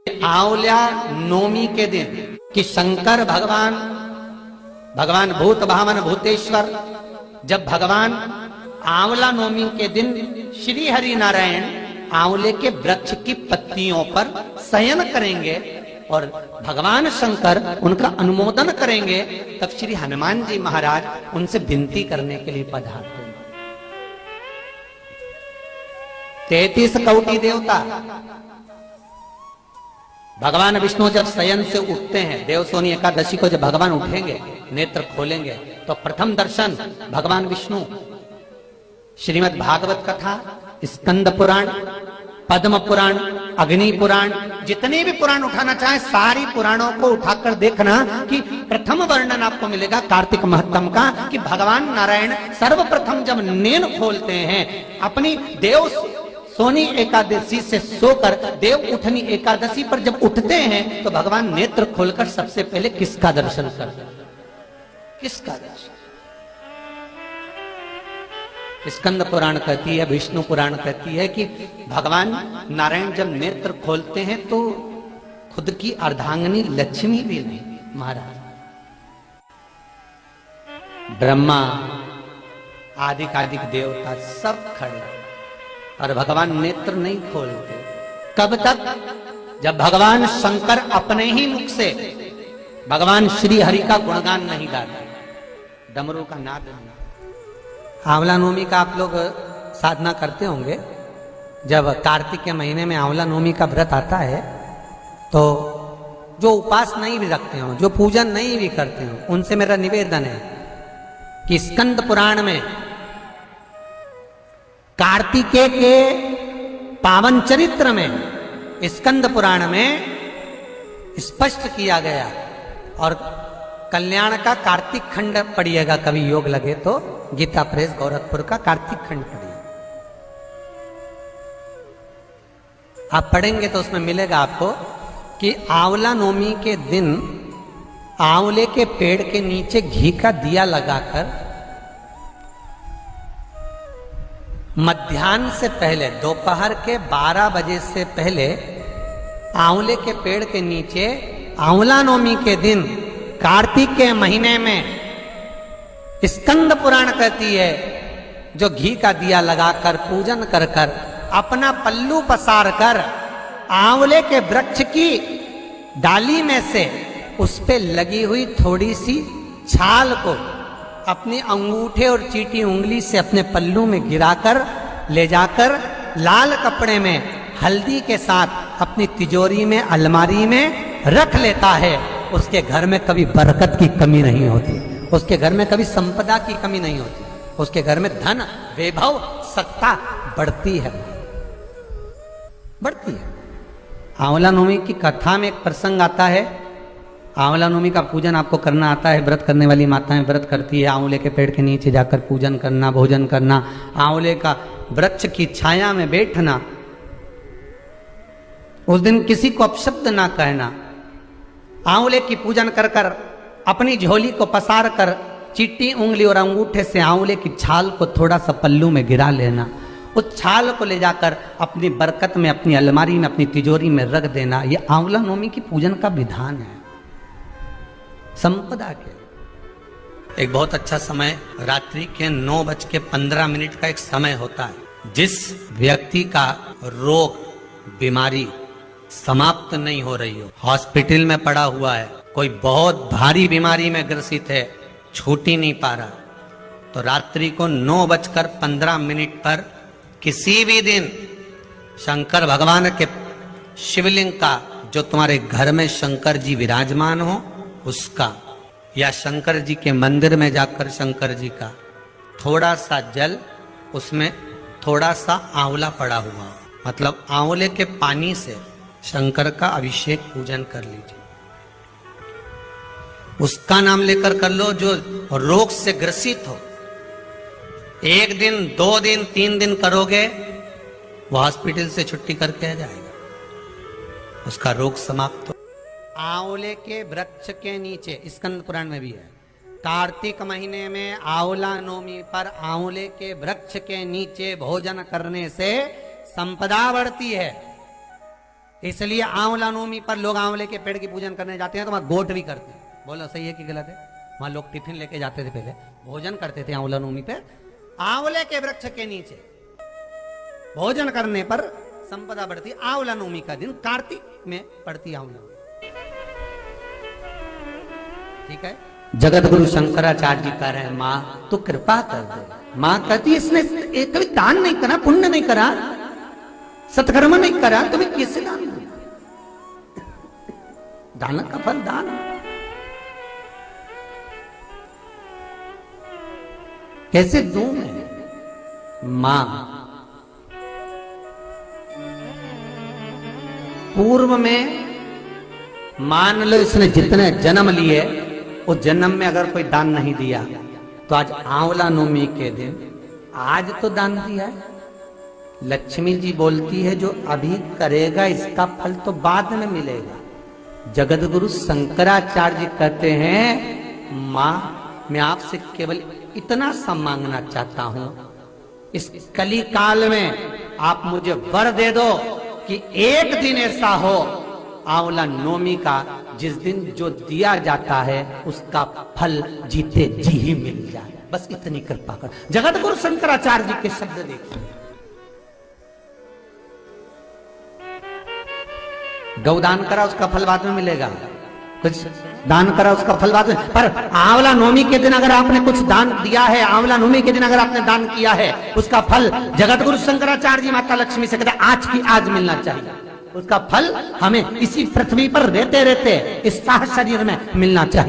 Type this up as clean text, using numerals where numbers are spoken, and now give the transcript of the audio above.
आंवला नवमी के दिन कि शंकर भगवान भूत भावन भूतेश्वर जब भगवान आंवला नवमी के दिन श्री हरि नारायण आंवले के वृक्ष की पत्तियों पर शयन करेंगे और भगवान शंकर उनका अनुमोदन करेंगे, तब श्री हनुमान जी महाराज उनसे विनती करने के लिए पधारते हैं। 33 कोटि देवता भगवान विष्णु जब शयन से उठते हैं, देवसोनी एकादशी को जब भगवान उठेंगे, नेत्र खोलेंगे, तो प्रथम दर्शन भगवान विष्णु श्रीमद् भागवत कथा, स्कंद पुराण, पद्म पुराण, अग्नि पुराण, जितने भी पुराण उठाना चाहे सारी पुराणों को उठाकर देखना कि प्रथम वर्णन आपको मिलेगा कार्तिक महत्तम का कि भगवान नारायण सर्वप्रथम जब नेन खोलते हैं अपनी देव सोनी एकादशी से सोकर देव उठनी एकादशी पर जब उठते हैं तो भगवान नेत्र खोलकर सबसे पहले किसका दर्शन करते हैं? किसका दर्शन? स्कंद पुराण कहती है, विष्णु पुराण कहती है कि भगवान नारायण जब नेत्र खोलते हैं तो खुद की अर्धांगिनी लक्ष्मी भी नहीं, महाराज ब्रह्मा आदिक देवता सब खड़े और भगवान नेत्र नहीं खोलते। कब तक? जब भगवान शंकर अपने ही मुख से भगवान श्री हरि का गुणगान नहीं गाते, डमरू का नाद नहीं। आंवला नवमी का आप लोग साधना करते होंगे। जब कार्तिक के महीने में आंवला नवमी का व्रत आता है तो जो उपास नहीं भी रखते हो, जो पूजन नहीं भी करते हो, उनसे मेरा निवेदन है कि स्कंद पुराण में कार्तिकेय के पावन चरित्र में स्कंद पुराण में स्पष्ट किया गया, और कल्याण का कार्तिक खंड पढ़िएगा, कभी योग लगे तो गीता प्रेस गोरखपुर का कार्तिक खंड पढ़िए। आप पढ़ेंगे तो उसमें मिलेगा आपको कि आंवला नवमी के दिन आंवले के पेड़ के नीचे घी का दिया लगाकर मध्याह्न से पहले दोपहर के 12 बजे से पहले आंवले के पेड़ के नीचे आंवला नवमी के दिन कार्तिक के महीने में स्कंद पुराण कहती है जो घी का दिया लगाकर पूजन कर कर अपना पल्लू पसार कर आंवले के वृक्ष की डाली में से उस पे लगी हुई थोड़ी सी छाल को अपनी अंगूठे और चीटी उंगली से अपने पल्लू में गिराकर ले जाकर लाल कपड़े में हल्दी के साथ अपनी तिजोरी में अलमारी में रख लेता है। उसके घर में कभी बरकत की कमी नहीं होती, उसके घर में कभी संपदा की कमी नहीं होती, उसके घर में धन वैभव सत्ता बढ़ती है। आंवला नवमी की कथा में एक प्रसंग आता है। आंवला नवमी का पूजन आपको करना आता है, व्रत करने वाली माताएं व्रत करती है, आंवले के पेड़ के नीचे जाकर पूजन करना, भोजन करना, आंवले का वृक्ष की छाया में बैठना, उस दिन किसी को अपशब्द ना कहना, आंवले की पूजन कर कर अपनी झोली को पसार कर चिट्टी उंगली और अंगूठे से आंवले की छाल को थोड़ा सा पल्लू में गिरा लेना, उस छाल को ले जाकर अपनी बरकत में, अपनी अलमारी में, अपनी तिजोरी में रख देना। यह आंवला नवमी की पूजन का विधान है संपदा के। एक बहुत अच्छा समय रात्रि के 9:15 का एक समय होता है। जिस व्यक्ति का रोग बीमारी समाप्त नहीं हो रही हो, हॉस्पिटल में पड़ा हुआ है, कोई बहुत भारी बीमारी में ग्रसित है, छूट ही नहीं पा रहा, तो रात्रि को 9:15 पर किसी भी दिन शंकर भगवान के शिवलिंग का, जो तुम्हारे घर में शंकर जी विराजमान हो उसका, या शंकर जी के मंदिर में जाकर शंकर जी का थोड़ा सा जल, उसमें थोड़ा सा आंवला पड़ा हुआ, मतलब आंवले के पानी से शंकर का अभिषेक पूजन कर लीजिए। उसका नाम लेकर कर लो जो रोग से ग्रसित हो। 1 दिन 2 दिन 3 दिन करोगे, वो हॉस्पिटल से छुट्टी करके आ जाएगा, उसका रोग समाप्त हो। आंवले के वृक्ष के नीचे, स्कंद पुराण में भी है, कार्तिक महीने में आंवला नवमी पर आंवले के वृक्ष के नीचे भोजन करने से संपदा बढ़ती है। इसलिए आंवला नवमी पर लोग आंवले के पेड़ की पूजन करने जाते हैं तो वहां गोट भी करते हैं। बोलो सही है कि गलत है? वहां लोग टिफिन लेके जाते थे, पहले भोजन करते थे आंवला नवमी पे, आंवले के वृक्ष के नीचे भोजन करने पर संपदा बढ़ती। आंवला नवमी का दिन कार्तिक में पड़ती आंवला, ठीक है। जगत गुरु शंकराचार्य जी कह रहे हैं मां तो कृपा कर दे। मां कहती है इसने कभी दान नहीं करा, पुण्य नहीं करा, सत्कर्म नहीं करा, तुम्हें कैसे दान दूं? दान का फल दान। कैसे दूं मैं? मां पूर्व में मान लो इसने जितने जन्म लिए उस जन्म में अगर कोई दान नहीं दिया तो आज आंवला नवमी के दिन आज तो दान दिया है। लक्ष्मी जी बोलती है जो अभी करेगा इसका फल तो बाद में मिलेगा। जगत गुरु शंकराचार्य जी कहते हैं मां मैं आपसे केवल इतना सा मांगना चाहता हूं, इस कली काल में आप मुझे वर दे दो कि एक दिन ऐसा हो आंवला नवमी का जिस दिन जो दिया जाता है उसका फल जीते जी ही मिल जाए। बस इतनी कृपा कर। जगत गुरु शंकराचार्य जी के शब्द देखिए। गौदान करा उसका फल बाद में मिलेगा, कुछ दान करा उसका फल बाद में, पर आंवला नवमी के दिन अगर आपने कुछ दान दिया है, आंवला नवमी के दिन अगर आपने दान किया है उसका फल जगत गुरु शंकराचार्य जी माता लक्ष्मी से कहते आज की आज मिलना चाहिए। उसका फल हमें इसी पृथ्वी पर रहते रहते इस साह शरीर में मिलना चाहिए।